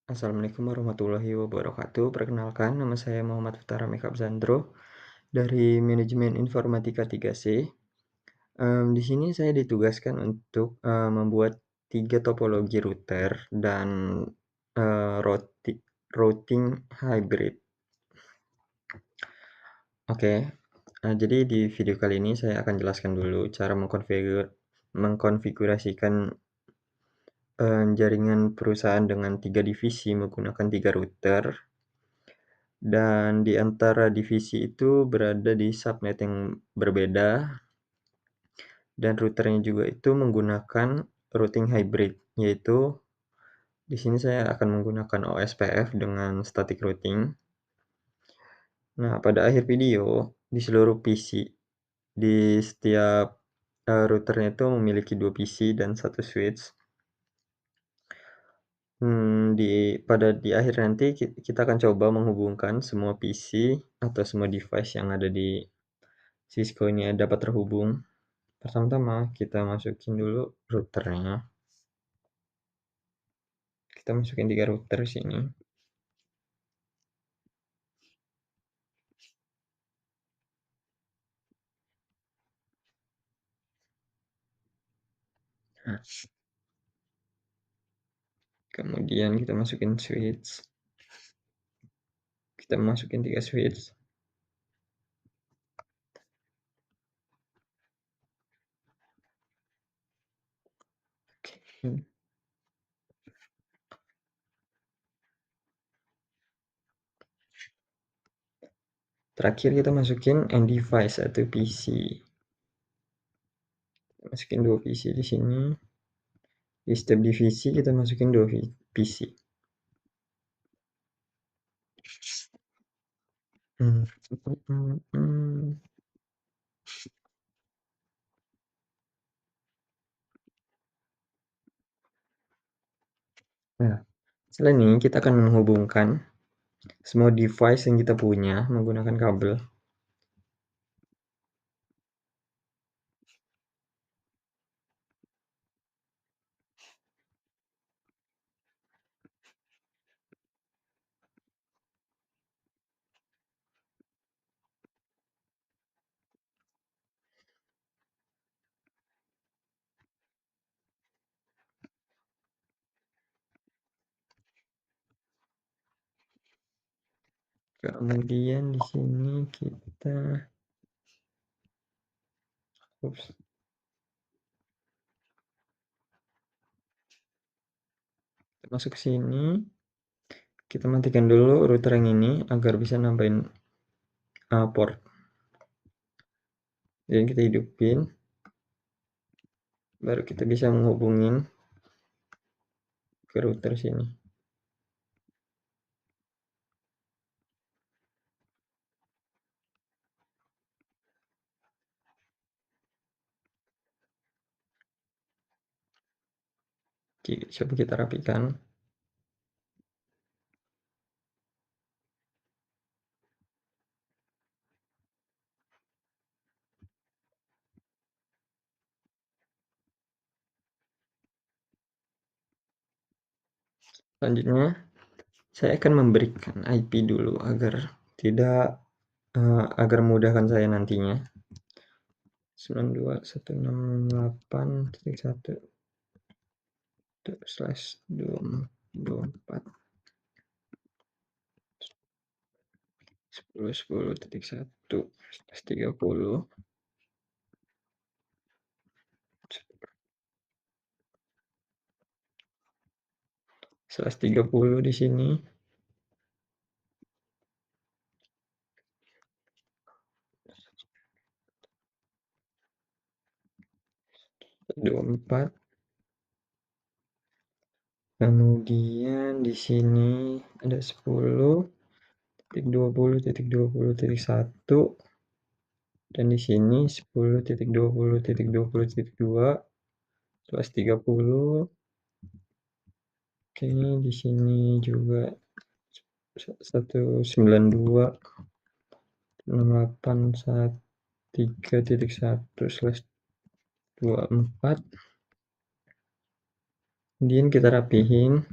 Assalamualaikum warahmatullahi wabarakatuh. Perkenalkan, nama saya Muhammad Utara Mekab Zandro dari Manajemen Informatika 3C. Di sini saya ditugaskan untuk membuat 3 topologi router dan eee, roti routing hybrid. Oke, jadi di video kali ini saya akan jelaskan dulu cara mengkonfigurasikan jaringan perusahaan dengan 3 divisi menggunakan 3 router. Dan di antara divisi itu berada di subnet yang berbeda, dan routernya juga itu menggunakan routing hybrid, yaitu di sini saya akan menggunakan OSPF dengan static routing. Nah, pada akhir video, di seluruh PC, di setiap routernya itu memiliki 2 PC dan 1 switch. Di akhir nanti kita akan coba menghubungkan semua PC atau semua device yang ada di Cisco ini dapat terhubung. Pertama-tama kita masukin dulu routernya. Kita masukin 3 router sini. Nah, kemudian kita masukin switch. Kita masukin 3 switch. Oke. Terakhir kita masukin end device atau PC. Kita masukin 2 PC di sini. Di setiap divisi kita masukin 2 PC. Nah, setelah ini kita akan menghubungkan semua device yang kita punya menggunakan kabel. Kemudian di sini kita masuk ke sini. Kita matikan dulu router yang ini agar bisa nambahin port. Jadi kita hidupin, baru kita bisa menghubungin ke router sini. Coba kita rapikan. Selanjutnya, saya akan memberikan IP dulu agar memudahkan saya nantinya. 92.168.1/24 10.10.1/30 11.30 di sini. 24. Kemudian di sini ada 10.20.20.1 dan di sini 10.20.20.2 11.30. Oke, di sini juga 192.68.3.1/24. Kemudian kita rapihin.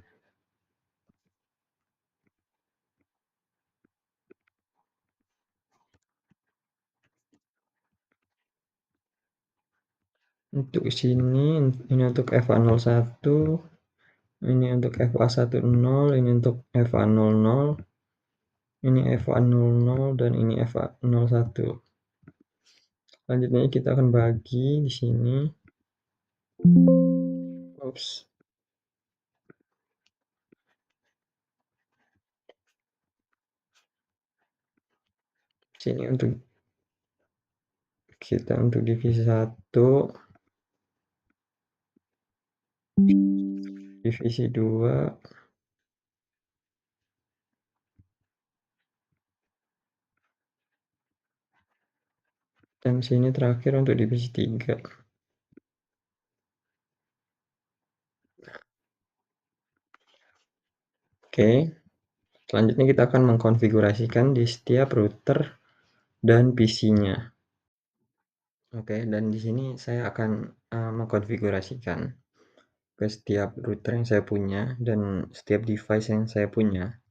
Untuk sini, ini untuk FA01, ini untuk FA10, ini untuk FA00, ini FA00, dan ini FA01. Selanjutnya kita akan bagi di sini. Oops. Sini untuk kita untuk divisi 1, divisi 2, dan sini terakhir untuk divisi 3. Oke, selanjutnya kita akan mengkonfigurasikan di setiap router dan PC-nya. Oke, dan di sini saya akan mengkonfigurasikan ke setiap router yang saya punya dan setiap device yang saya punya.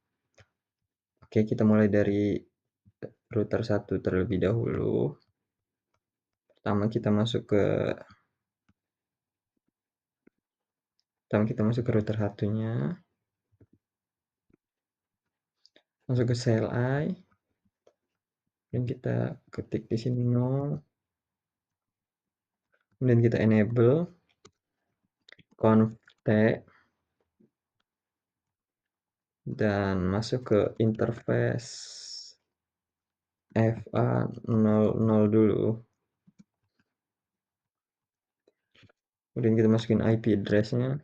Oke, kita mulai dari router 1 terlebih dahulu. Pertama kita masuk ke router 1-nya. Masuk ke CLI. Dan kita ketik di sini no. Kemudian kita enable conft dan masuk ke interface FA00 dulu. Kemudian kita masukin IP address-nya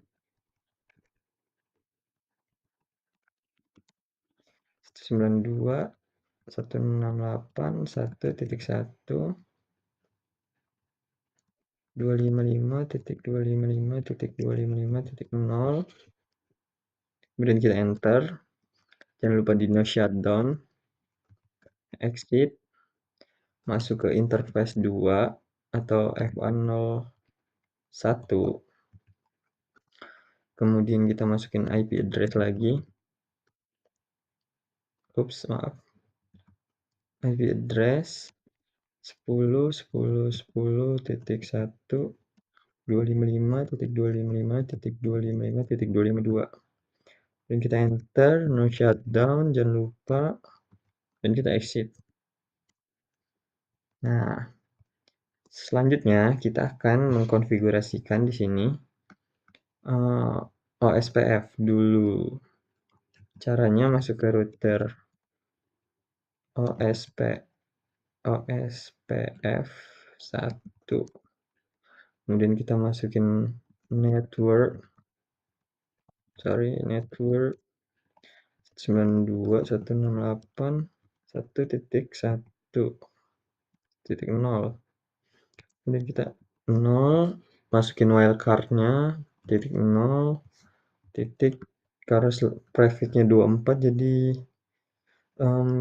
192.168.1.1.255.255.255.0. Kemudian kita enter. Jangan lupa di no shutdown. Exit. Masuk ke interface 2 atau FA01. Kemudian kita masukin IP address lagi. Oops, maaf. IP address 10.10.10.1.255.255.255.252. Dan kita enter, no shutdown, jangan lupa, dan kita exit. Nah, selanjutnya kita akan mengkonfigurasikan di sini OSPF dulu. Caranya masuk ke router OSPF 1. Kemudian kita masukin network 92.168.1.1.0. Kemudian kita 0, masukin wildcard-nya, titik 0, titik, karena prefix-nya 24, jadi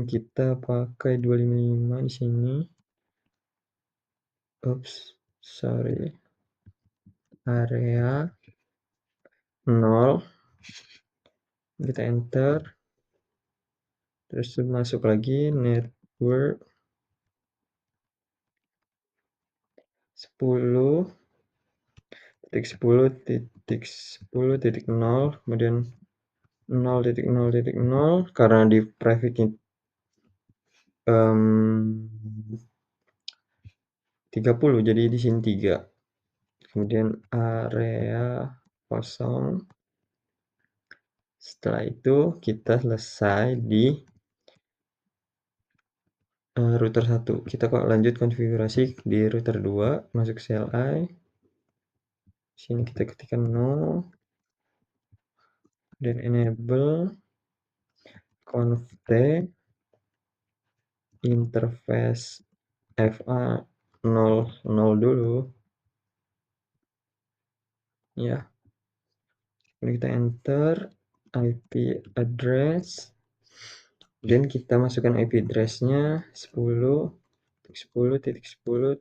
kita pakai 255 di sini. Oops, sorry. Area 0. Kita enter. Terus masuk lagi network 10.10.10.0, kemudian 0.0.0, karena di prefix-nya 30, jadi di sini 3. Kemudian area kosong. Setelah itu kita selesai di router 1. Kita kok lanjut konfigurasi di router 2, masuk CLI. Sini kita ketikkan no, dan enable conft interface FA00 dulu. Ya. Kemudian kita enter IP address. Dan kita masukkan IP address-nya 10.10.10.2,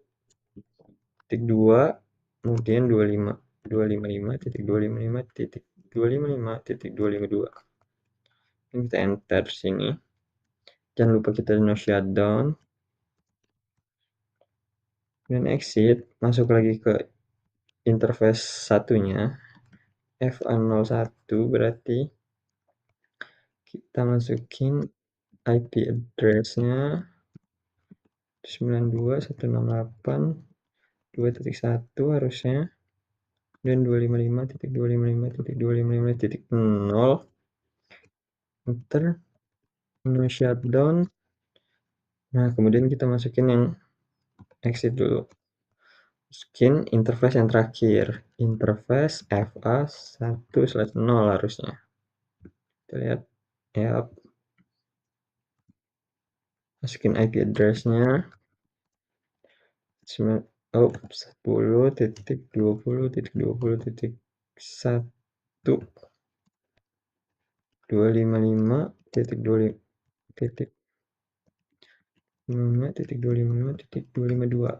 kemudian 255.255.255.252. Ini kita enter sini. Jangan lupa kita no shutdown. Dan exit, masuk lagi ke interface satunya FA01 berarti kita masukin IP address-nya 92.168.2.1 harusnya, dan 255.255.255.0, enter, no shutdown. Nah, kemudian kita masukin yang exit dulu, masukin interface yang terakhir, interface FA1/0 harusnya. Kita lihat ya, masukin IP address-nya 10.20.255.255.255.252,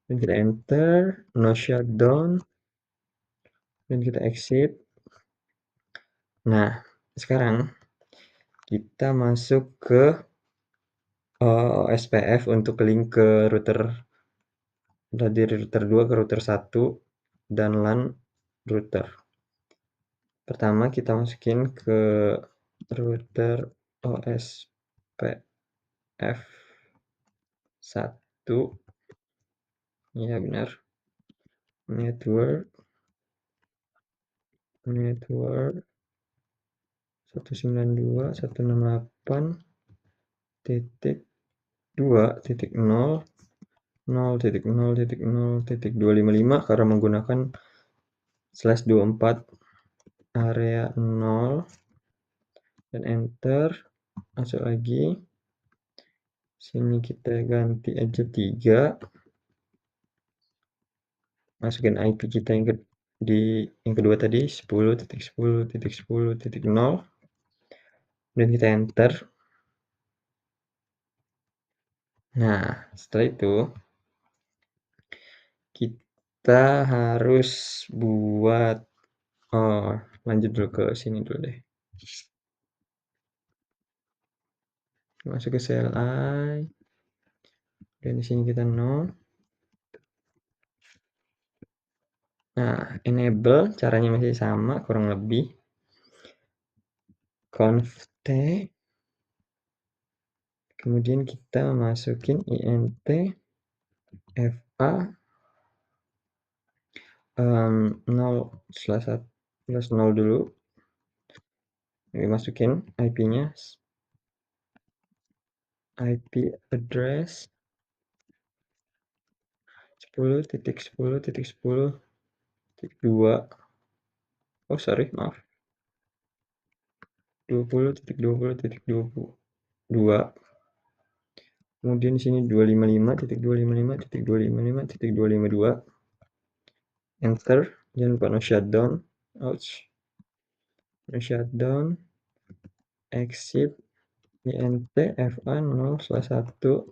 dan kita enter, no shutdown, dan kita exit. Nah, sekarang kita masuk ke SPF untuk link ke router, dari router 2 ke router 1 dan LAN router. Pertama kita masukin ke router OSPF 1, ya benar, network 192.168.2.0.0.0.0.255 karena menggunakan /24 area 0, dan enter, masuk lagi. Sini kita ganti aja 3, masukin IP kita yang kedua tadi 10.10.10.0, dan kita enter. Nah, setelah itu kita harus buat lanjut dulu ke sini dulu deh. Masuk ke CLI, dan di sini kita no. Nah, enable caranya masih sama kurang lebih. Conf-t, kemudian kita masukin int fa 0/1/0 dulu. Ini masukin IP-nya, IP address 10.10.10.2, oh sorry, maaf, 20.20.22. Kemudian di sini 255.255.255.252, enter, jangan lupa no shutdown, ouch, no shutdown, exit, int fa 0/1,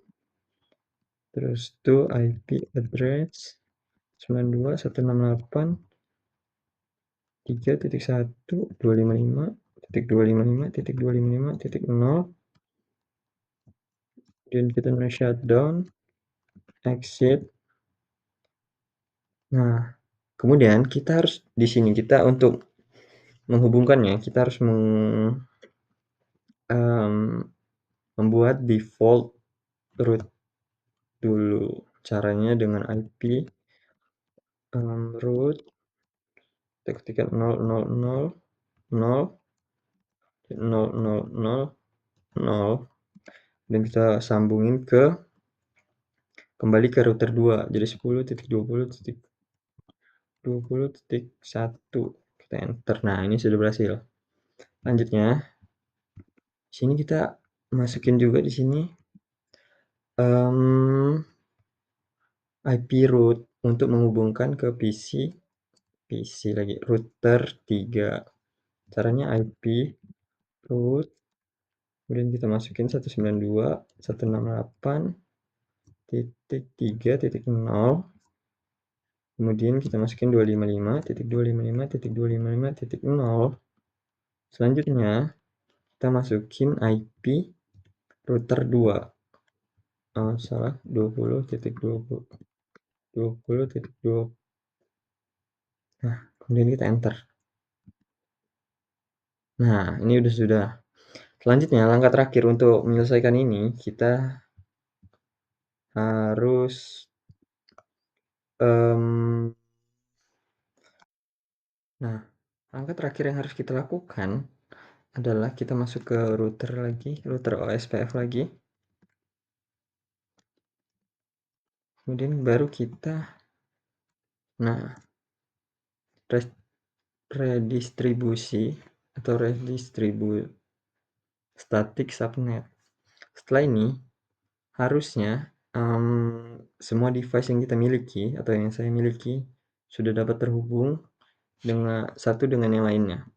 terus to IP address 92.168.3.1.255.255.0, dan kita no shutdown, exit. Nah, kemudian kita harus di sini, kita untuk menghubungkannya kita harus membuat default root dulu. Caranya dengan IP root, kita ketikkan 0.0.0.0.0.0, dan kita sambungin kembali ke router 2, jadi 10.20.20.1, kita enter. Nah, ini sudah berhasil. Lanjutnya sini kita masukin juga di sini IP root untuk menghubungkan ke PC lagi router 3. Caranya IP root, kemudian kita masukin 192.168.3.0, kemudian kita masukin 255.255.255.0. Selanjutnya kita masukin IP router 2, salah, 20.20.20.2 Nah, kemudian kita enter. Nah, ini sudah. Selanjutnya, langkah terakhir untuk menyelesaikan ini, kita harus um, nah, langkah terakhir yang harus kita lakukan adalah kita masuk ke router lagi, router OSPF lagi. Kemudian baru kita, nah, redistribusi atau static subnet. Setelah ini, harusnya semua device yang kita miliki atau yang saya miliki sudah dapat terhubung dengan satu dengan yang lainnya.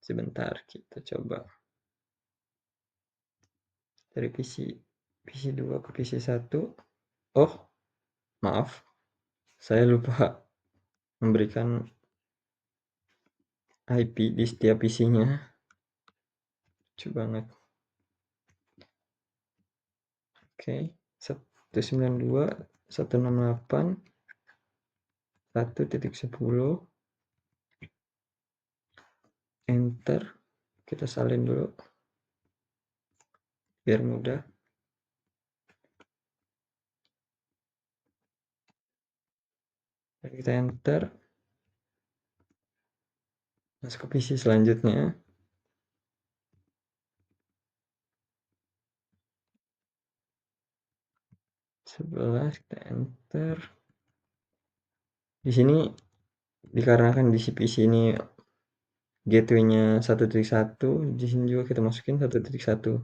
Sebentar, kita coba dari PC 2 ke PC 1. Oh, maaf, saya lupa memberikan IP di setiap PC-nya. Lucu banget. Oke, 192.168.1.10. Enter. Kita salin dulu biar mudah. Kita enter. Masuk ke PC selanjutnya. 11, kita enter. Di sini dikarenakan di PC ini gateway-nya 1.1, di sini juga kita masukin 1.1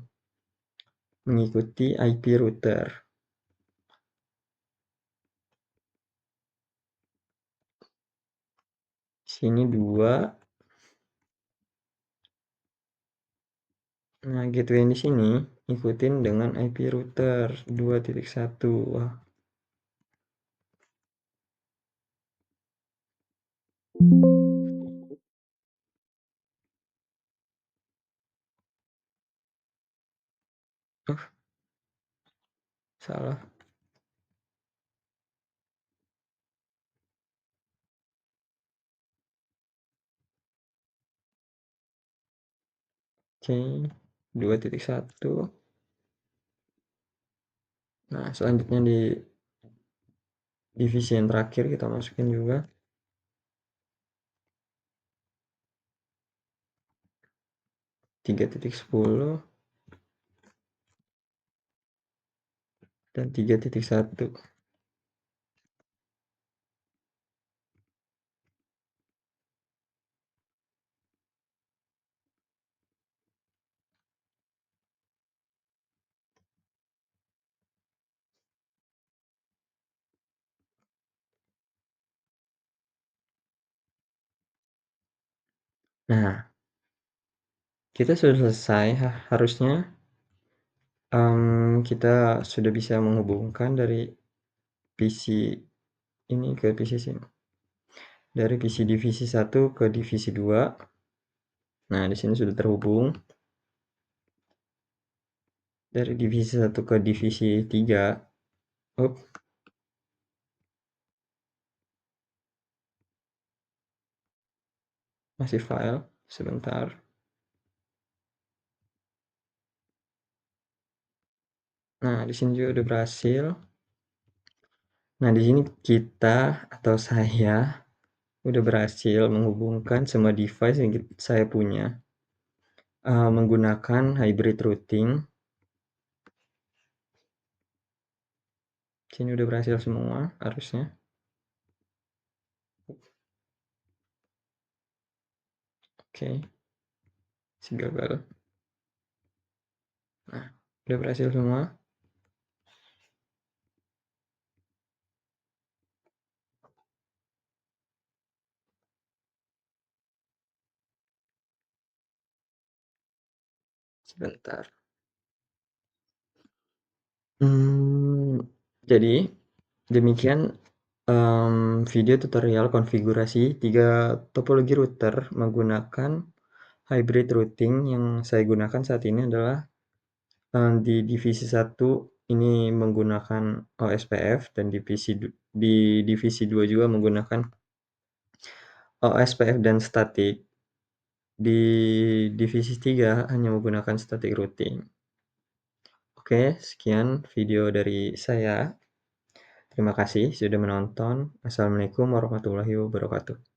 mengikuti IP router. Sini 2. Nah, gateway yang di sini ikutin dengan IP router 2.1. Wah. Salah. Oke, 2.1. Nah, selanjutnya di divisi yang terakhir kita masukin juga 3.10 dan 3.1. Nah, kita sudah selesai. Harusnya kita sudah bisa menghubungkan dari PC ini ke PC sini. Dari PC divisi 1 ke divisi 2. Nah, di sini sudah terhubung. Dari divisi 1 ke divisi 3. Masih file, sebentar. Nah, di sini juga udah berhasil. Nah, di sini kita atau saya udah berhasil menghubungkan semua device yang saya punya menggunakan hybrid routing. Sini udah berhasil semua harusnya. Oke. Si gagal. Nah, udah berhasil semua. Sebentar. Jadi demikian video tutorial konfigurasi 3 topologi router menggunakan hybrid routing. Yang saya gunakan saat ini adalah di divisi 1 ini menggunakan OSPF dan di divisi 2 juga menggunakan OSPF dan statik. Di divisi 3 hanya menggunakan statik routing. Oke, sekian video dari saya. Terima kasih sudah menonton. Assalamualaikum warahmatullahi wabarakatuh.